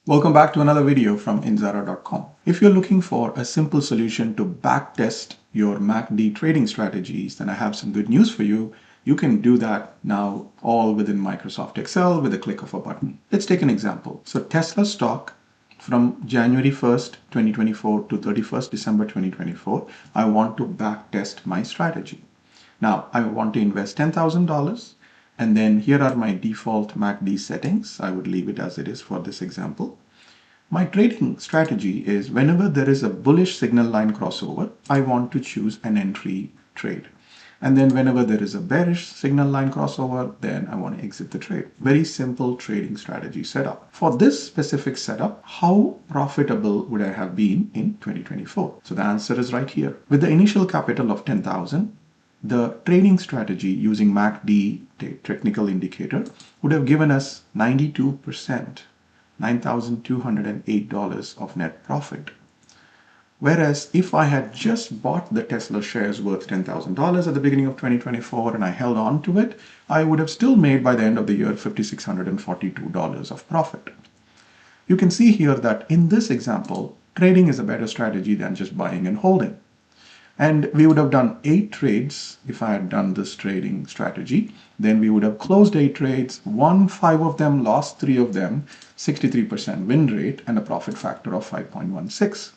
Welcome back to another video from inzara.com. If you're looking for a simple solution to backtest your MACD trading strategies, then I have some good news for you. You can do that now all within Microsoft Excel with a click of a button. Let's take an example. So Tesla stock from January 1st, 2024 to 31st December 2024, I want to backtest my strategy. Now, I want to invest $10,000. And then here are my default MACD settings. I would leave it as it is for this example. My trading strategy is whenever there is a bullish signal line crossover, I want to choose an entry trade. And then whenever there is a bearish signal line crossover, then I want to exit the trade. Very simple trading strategy setup. For this specific setup, how profitable would I have been in 2024? So the answer is right here. With the initial capital of 10,000, the trading strategy using MACD technical indicator would have given us 92%, $9,208 of net profit. Whereas if I had just bought the Tesla shares worth $10,000 at the beginning of 2024 and I held on to it, I would have still made by the end of the year $5,642 of profit. You can see here that in this example, trading is a better strategy than just buying and holding. And we would have done 8 trades if I had done this trading strategy. Then we would have closed 8 trades, won 5 of them, lost 3 of them, 63% win rate, and a profit factor of 5.16.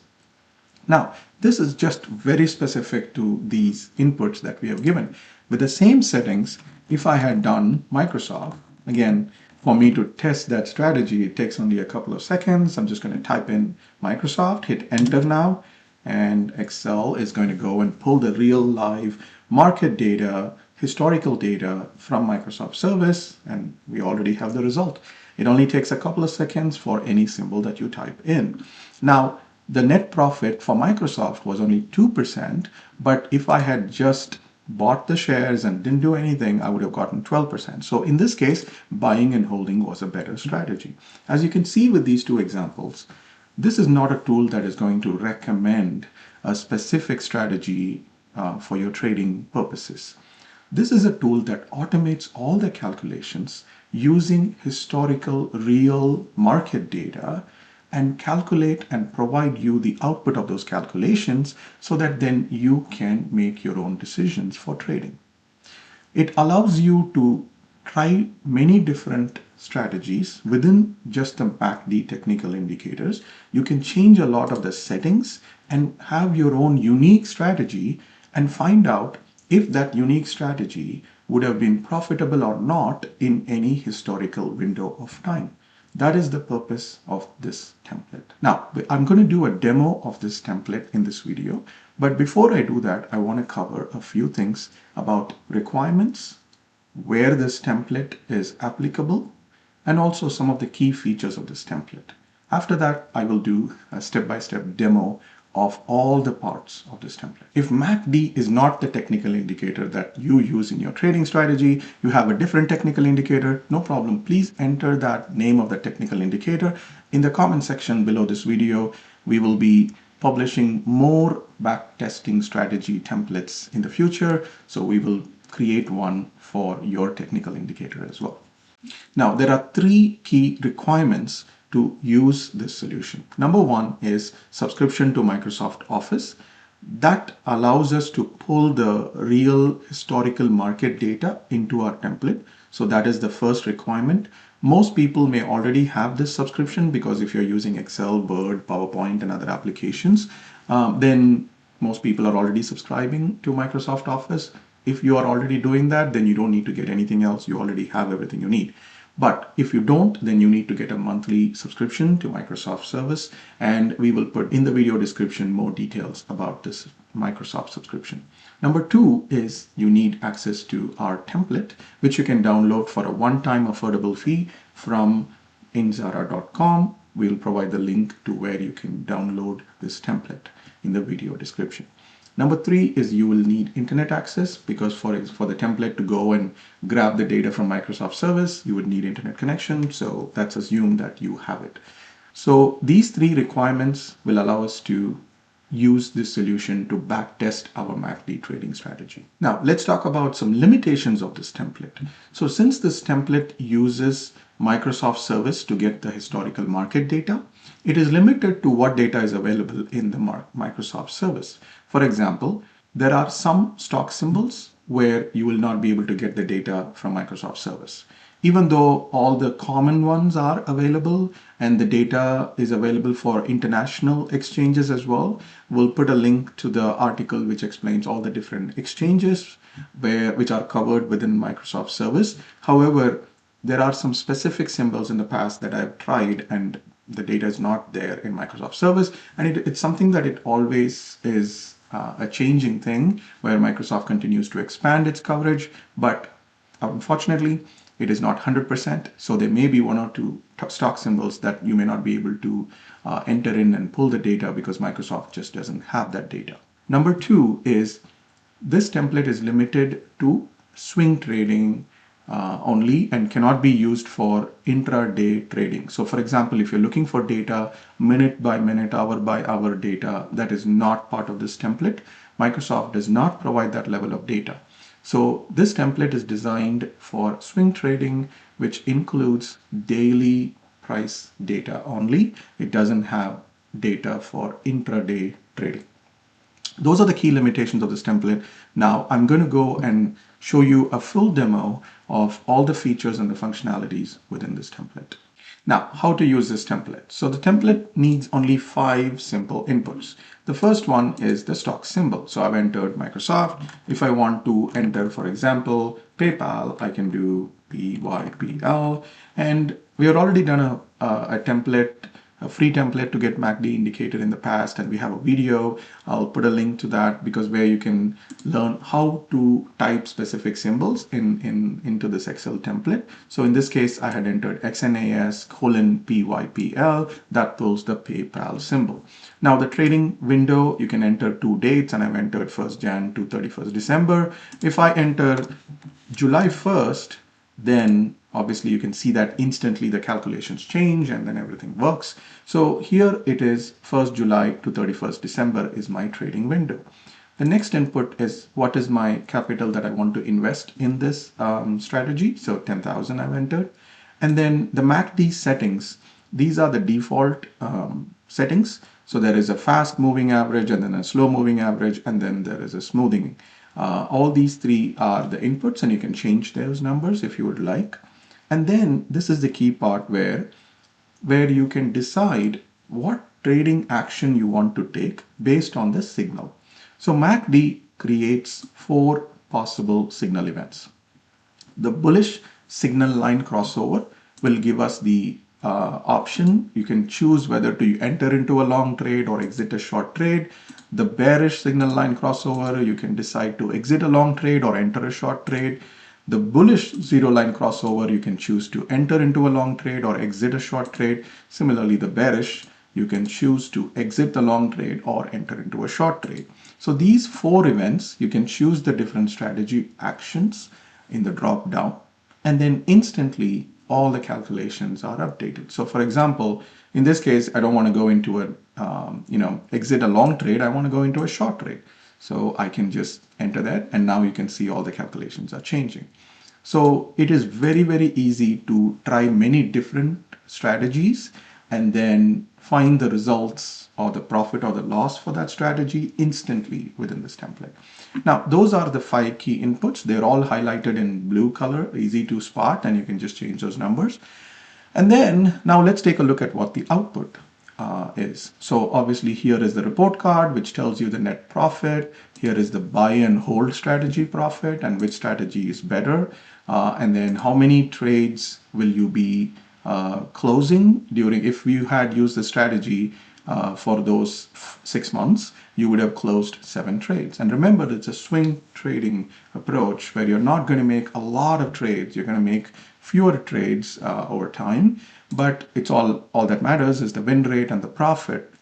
Now, this is just very specific to these inputs that we have given. With the same settings, if I had done Microsoft, again, for me to test that strategy, it takes only a couple of seconds. I'm just going to type in Microsoft, hit enter now. And Excel is going to go and pull the real live market data, historical data from Microsoft Service, and we already have the result. It only takes a couple of seconds for any symbol that you type in. Now, the net profit for Microsoft was only 2%, but if I had just bought the shares and didn't do anything, I would have gotten 12%. So in this case, buying and holding was a better strategy. As you can see with these two examples, this is not a tool that is going to recommend a specific strategy for your trading purposes. This is a tool that automates all the calculations using historical real market data and calculate and provide you the output of those calculations so that then you can make your own decisions for trading. It allows you to try many different strategies within just the MACD technical indicators. You can change a lot of the settings and have your own unique strategy and find out if that unique strategy would have been profitable or not in any historical window of time. That is the purpose of this template. Now, I'm going to do a demo of this template in this video, but before I do that, I want to cover a few things about requirements, where this template is applicable, and also some of the key features of this template. After that, I will do a step-by-step demo of all the parts of this template. If MACD is not the technical indicator that you use in your trading strategy, you have a different technical indicator, no problem. Please enter that name of the technical indicator in the comment section below this video. We will be publishing more backtesting strategy templates in the future, so we will create one for your technical indicator as well. Now, there are 3 key requirements to use this solution. Number 1 is subscription to Microsoft Office. That allows us to pull the real historical market data into our template. So that is the first requirement. Most people may already have this subscription because if you're using Excel, Word, PowerPoint, and other applications, then most people are already subscribing to Microsoft Office. If you are already doing that, then you don't need to get anything else. You already have everything you need. But if you don't, then you need to get a monthly subscription to Microsoft Service, and we will put in the video description more details about this Microsoft subscription. Number 2 is you need access to our template, which you can download for a one-time affordable fee from inzara.com. We'll provide the link to where you can download this template in the video description. Number 3 is you will need internet access because for the template to go and grab the data from Microsoft Service, you would need internet connection. So that's assumed that you have it. So these 3 requirements will allow us to use this solution to backtest our MACD trading strategy. Now let's talk about some limitations of this template. So since this template uses Microsoft service to get the historical market data. It is limited to what data is available in the Microsoft service. For example, there are some stock symbols where you will not be able to get the data from Microsoft service. Even though all the common ones are available and the data is available for international exchanges as well, we'll put a link to the article which explains all the different exchanges which are covered within Microsoft service. However, there are some specific symbols in the past that I've tried and the data is not there in Microsoft service, and it's something that it always is a changing thing where Microsoft continues to expand its coverage, but unfortunately, it is not 100%. So there may be one or two stock symbols that you may not be able to enter in and pull the data because Microsoft just doesn't have that data. Number two is this template is limited to swing trading only and cannot be used for intraday trading. So for example, if you're looking for data, minute by minute, hour by hour data, that is not part of this template. Microsoft does not provide that level of data. So this template is designed for swing trading, which includes daily price data only. It doesn't have data for intraday trading. Those are the key limitations of this template. Now I'm going to go and show you a full demo of all the features and the functionalities within this template. Now, how to use this template? So the template needs only 5 simple inputs. The first one is the stock symbol. So I've entered Microsoft. If I want to enter, for example, PayPal, I can do PYPL. And we have already done a template, a free template to get MACD indicated in the past, and we have a video. I'll put a link to that because where you can learn how to type specific symbols into this Excel template. So in this case, I had entered XNAS:PYPL, that pulls the PayPal symbol. Now the trading window, you can enter 2 dates, and I've entered 1st Jan to 31st December. If I enter July 1st, then obviously you can see that instantly the calculations change and then everything works. So here it is 1st July to 31st December is my trading window. The next input is what is my capital that I want to invest in this strategy. So 10,000 I've entered. And then the MACD settings, these are the default settings. So there is a fast moving average and then a slow moving average, and then there is a smoothing. All these 3 are the inputs, and you can change those numbers if you would like. And then this is the key part where you can decide what trading action you want to take based on the signal. So MACD creates 4 possible signal events. The bullish signal line crossover will give us the option. You can choose whether to enter into a long trade or exit a short trade. The bearish signal line crossover, you can decide to exit a long trade or enter a short trade. The bullish zero line crossover, you can choose to enter into a long trade or exit a short trade. Similarly, the bearish, you can choose to exit the long trade or enter into a short trade. So these 4 events, you can choose the different strategy actions in the drop down, and then instantly all the calculations are updated. So for example, in this case, I don't want to go into a, exit a long trade. I want to go into a short trade. So I can just enter that, and now you can see all the calculations are changing. So it is very, very easy to try many different strategies and then find the results or the profit or the loss for that strategy instantly within this template. Now, those are the 5 key inputs. They're all highlighted in blue color, easy to spot, and you can just change those numbers. And then now let's take a look at what the output is. So obviously here is the report card, which tells you the net profit. Here is the buy and hold strategy profit and which strategy is better. And then how many trades will you be closing during, if you had used the strategy for those 6 months, you would have closed 7 trades. And remember, it's a swing trading approach where you're not going to make a lot of trades. You're going to make fewer trades over time, but it's all that matters is the win rate and the profit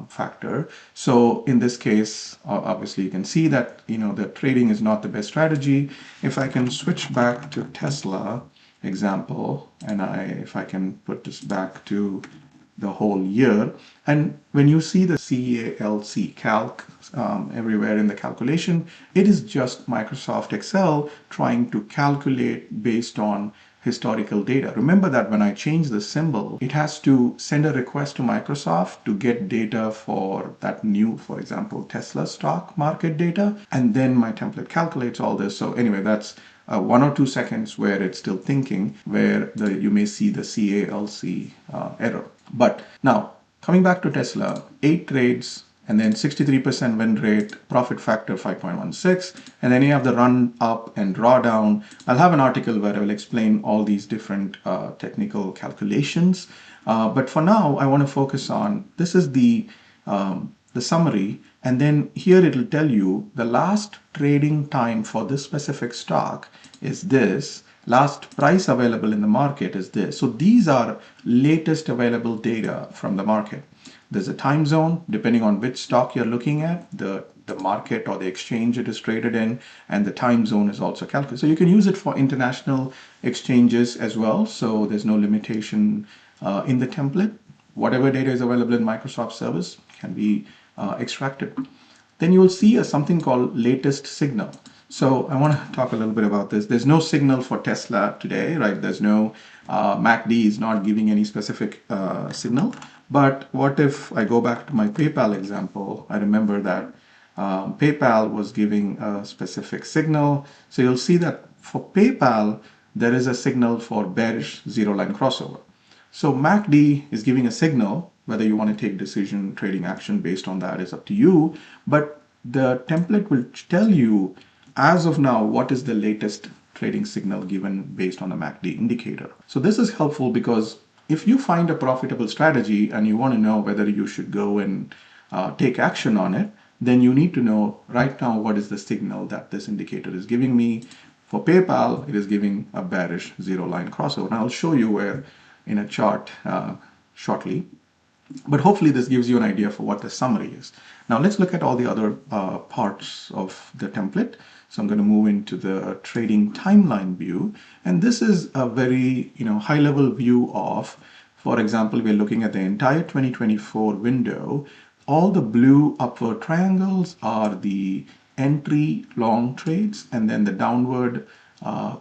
factor. So in this case, obviously you can see that, the trading is not the best strategy. If I can switch back to Tesla example, and if I can put this back to the whole year, and when you see the calc everywhere in the calculation, it is just Microsoft Excel trying to calculate based on historical data. Remember that when I change the symbol, it has to send a request to Microsoft to get data for that new, for example, Tesla stock market data, and then my template calculates all this. So anyway, that's 1 or 2 seconds where it's still thinking, where you may see the CALC error. But now, coming back to Tesla, 8 trades, and then 63% win rate, profit factor 5.16, and then you have the run up and drawdown. I'll have an article where I will explain all these different technical calculations. But for now, I want to focus on, this is the summary, and then here it'll tell you the last trading time for this specific stock is this, last price available in the market is this. So these are latest available data from the market. There's a time zone, depending on which stock you're looking at, the market or the exchange it is traded in, and the time zone is also calculated. So you can use it for international exchanges as well. So there's no limitation in the template. Whatever data is available in Microsoft service can be extracted. Then you will see something called latest signal. So I want to talk a little bit about this. There's no signal for Tesla today, right? There's no MACD is not giving any specific signal. But what if I go back to my PayPal example? I remember that PayPal was giving a specific signal. So you'll see that for PayPal, there is a signal for bearish zero line crossover. So MACD is giving a signal. Whether you want to take decision trading action based on that is up to you. But the template will tell you, as of now, what is the latest trading signal given based on the MACD indicator. So this is helpful because if you find a profitable strategy and you want to know whether you should go and take action on it, then you need to know right now what is the signal that this indicator is giving me. For PayPal, it is giving a bearish zero line crossover. And I'll show you where in a chart shortly. But hopefully this gives you an idea for what the summary is. Now let's look at all the other parts of the template. So I'm going to move into the trading timeline view. And this is a very high level view of, for example, we're looking at the entire 2024 window. All the blue upward triangles are the entry long trades, and then the downward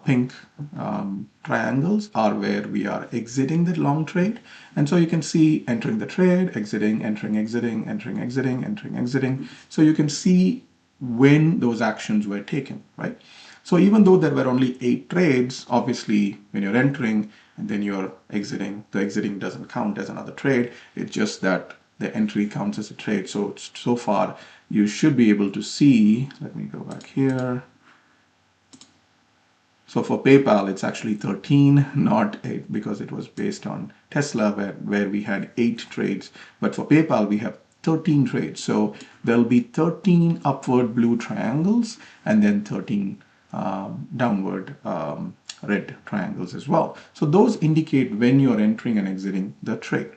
pink triangles are where we are exiting the long trade. And so you can see entering the trade, exiting, entering, exiting, entering, exiting, entering, exiting. So you can see when those actions were taken, right? So even though there were only 8 trades, obviously when you're entering and then you're exiting, the exiting doesn't count as another trade. It's just that the entry counts as a trade. So so far you should be able to see, let me go back here. So for PayPal, it's actually 13, not 8, because it was based on Tesla where we had 8 trades. But for PayPal, we have 13 trades. So there'll be 13 upward blue triangles and then 13 downward red triangles as well. So those indicate when you're entering and exiting the trade.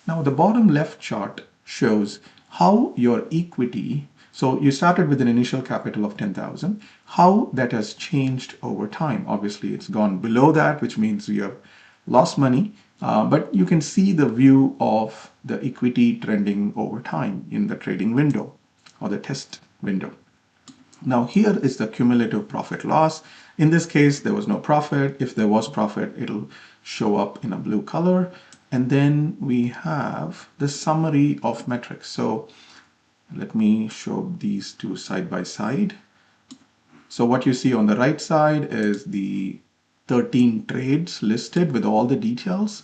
Now the bottom left chart shows how your equity, so you started with an initial capital of 10,000, how that has changed over time. Obviously it's gone below that, which means you have lost money, but you can see the view of the equity trending over time in the trading window or the test window. Now here is the cumulative profit loss. In this case, there was no profit. If there was profit, it'll show up in a blue color. And then we have the summary of metrics. So let me show these two side by side. So what you see on the right side is the 13 trades listed with all the details.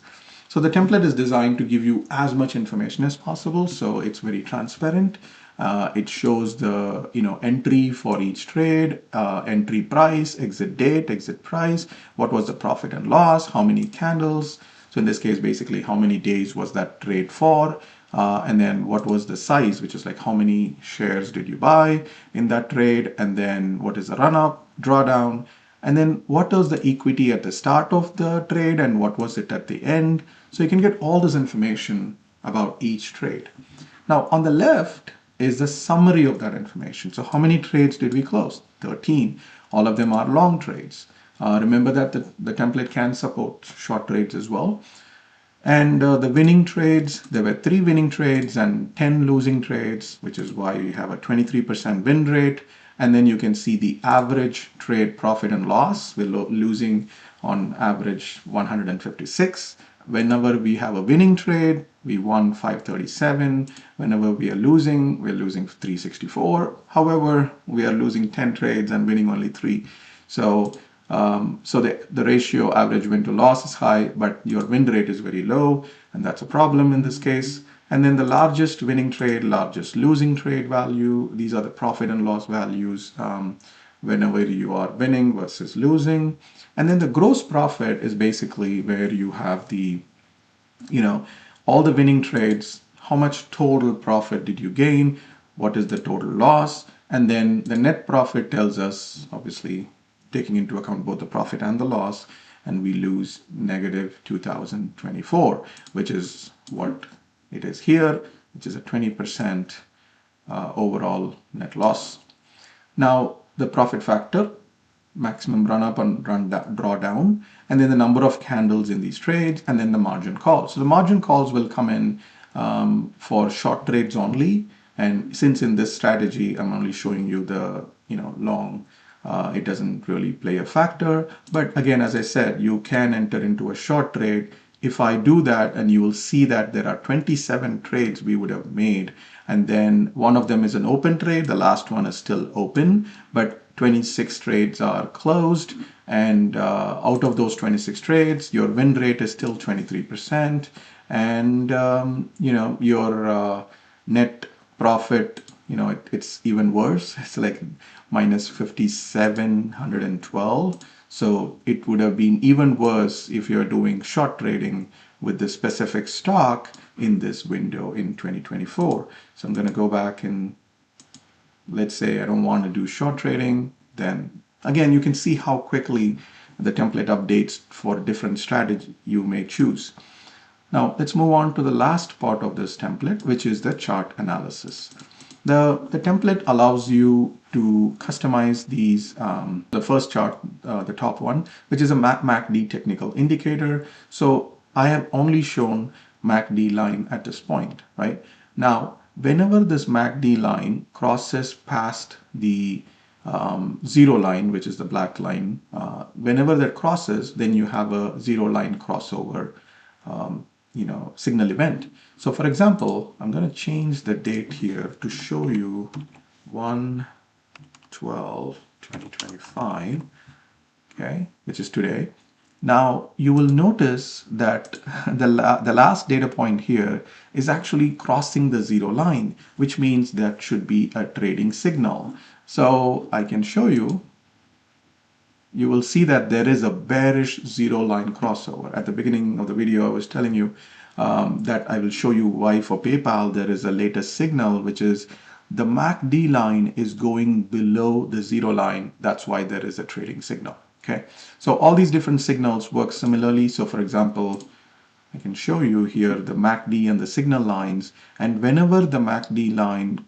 So the template is designed to give you as much information as possible. So it's very transparent. It shows the entry for each trade, entry price, exit date, exit price, what was the profit and loss, how many candles. So in this case, basically, how many days was that trade for? And then what was the size, which is like how many shares did you buy in that trade? And then what is the run up, drawdown? And then what was the equity at the start of the trade and what was it at the end? So you can get all this information about each trade. Now on the left is the summary of that information. So how many trades did we close? 13. All of them are long trades. Remember that the template can support short trades as well. And the winning trades, there were 3 winning trades and 10 losing trades, which is why we have a 23% win rate. And then you can see the average trade profit and loss. We're losing on average 156. Whenever we have a winning trade, we won 537. Whenever we are losing, we're losing 364. However, we are losing 10 trades and winning only 3. So the ratio average win to loss is high, but your win rate is very low, and that's a problem in this case. And then the largest winning trade, largest losing trade value, these are the profit and loss values whenever you are winning versus losing. And then the gross profit is basically where you have the, all the winning trades, how much total profit did you gain, what is the total loss, and then the net profit tells us, obviously, taking into account both the profit and the loss, and we lose negative 2024, which is what it is here, which is a 20% overall net loss. Now, the profit factor, maximum run up and draw down, and then the number of candles in these trades, and then the margin calls. So the margin calls will come in for short trades only. And since in this strategy, I'm only showing you the long, it doesn't really play a factor. But again, as I said, you can enter into a short trade. If I do that, and you will see that there are 27 trades we would have made, and then one of them is an open trade, the last one is still open, but 26 trades are closed, and out of those 26 trades, your win rate is still 23%, and your net profit, it's even worse. It's like minus 5,712. So it would have been even worse if you're doing short trading with the specific stock in this window in 2024. So I'm going to go back and let's say I don't want to do short trading. Then again, you can see how quickly the template updates for different strategy you may choose. Now let's move on to the last part of this template, which is the chart analysis. The template allows you to customize these, the first chart, the top one, which is a MACD technical indicator. So I have only shown MACD line at this point, right? Now, whenever this MACD line crosses past the zero line, which is the black line, whenever that crosses, then you have a zero line crossover signal event. So for example, I'm going to change the date here to show you 1/12/2025, okay, which is today. Now you will notice that the last data point here is actually crossing the zero line, which means that should be a trading signal. So I can show you. You will see that there is a bearish zero line crossover. At the beginning of the video, I was telling you that I will show you why for PayPal there is a latest signal, which is the MACD line is going below the zero line. That's why there is a trading signal. Okay, so all these different signals work similarly. So for example, I can show you here the MACD and the signal lines, and whenever the MACD line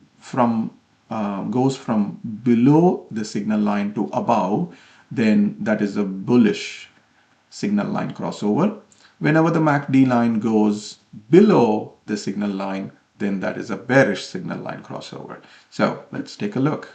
goes from below the signal line to above, then that is a bullish signal line crossover. Whenever the MACD line goes below the signal line, then that is a bearish signal line crossover. So let's take a look.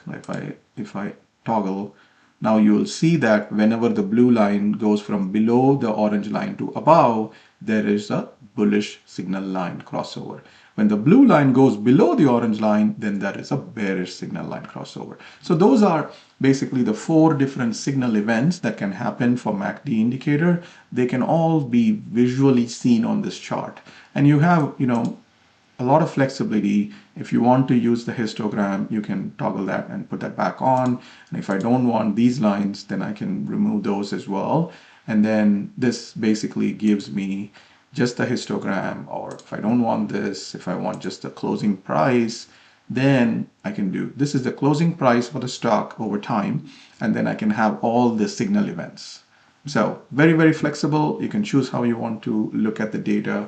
If I toggle, now you will see that whenever the blue line goes from below the orange line to above, there is a bullish signal line crossover. When the blue line goes below the orange line, then that is a bearish signal line crossover. So those are basically the 4 different signal events that can happen for MACD indicator. They can all be visually seen on this chart. And you have, a lot of flexibility. If you want to use the histogram, you can toggle that and put that back on. And if I don't want these lines, then I can remove those as well. And then this basically gives me just the histogram, or if I don't want this, if I want just the closing price, then I can do, this is the closing price for the stock over time, and then I can have all the signal events. So very, very flexible. You can choose how you want to look at the data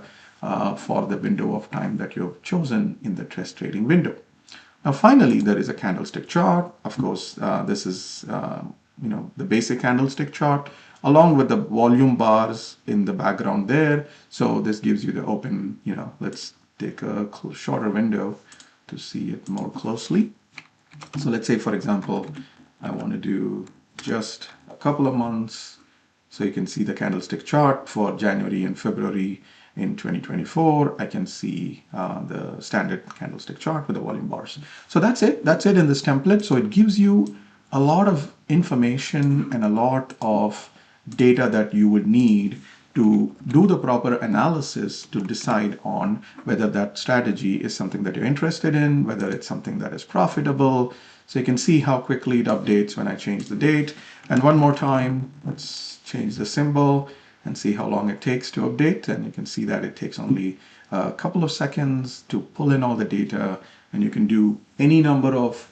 for the window of time that you've chosen in the test trading window. Now, finally, there is a candlestick chart. Of course, this is the basic candlestick chart, along with the volume bars in the background there. So this gives you the open, let's take a shorter window to see it more closely. So let's say, for example, I want to do just a couple of months, So you can see the candlestick chart for January and February in 2024. I can see the standard candlestick chart with the volume bars. So that's it. That's it in this template. So it gives you a lot of information and a lot of data that you would need to do the proper analysis to decide on whether that strategy is something that you're interested in, whether it's something that is profitable. So you can see how quickly it updates when I change the date. And one more time, let's change the symbol and see how long it takes to update. And you can see that it takes only a couple of seconds to pull in all the data, and you can do any number of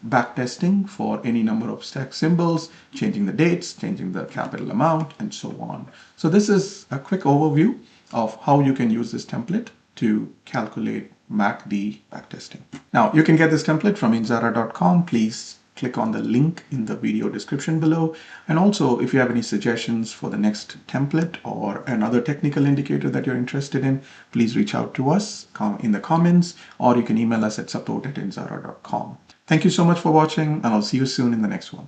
backtesting for any number of stack symbols, changing the dates, changing the capital amount, and so on. So this is a quick overview of how you can use this template to calculate MACD backtesting. Now, you can get this template from inzara.com. Please click on the link in the video description below. And also, if you have any suggestions for the next template or another technical indicator that you're interested in, please reach out to us in the comments, or you can email us at support@inzara.com. Thank you so much for watching, and I'll see you soon in the next one.